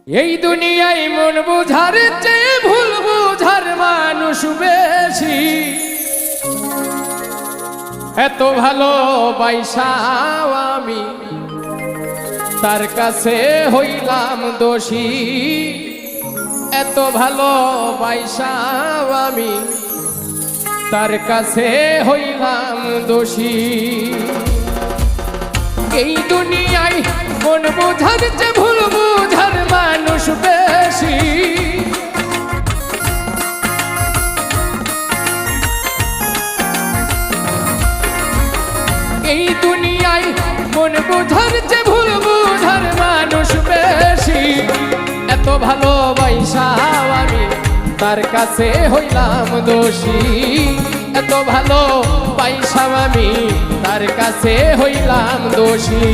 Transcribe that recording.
এই দুনিয়ায় মন বুঝার চেয়ে ভুল বুঝার মানুষ বেশি। এত ভালোবাসাও আমি তার কাছে হইলাম দোষী। এত ভালোবাসাও আমি তার কাছে হইলাম দোষী। এই দুনিয়ায় মন বুঝার চেয়ে ভুল বুঝার মানুষ বেশি। এই দুনিয়ায় মন বুঝার চেয়ে ভুল বুঝার মানুষ বেশি। এত ভালোবাসাও আমি তার কাছে হইলাম দোষী। এত ভালোবাসাও আমি তার কাছে হইলাম দোষী।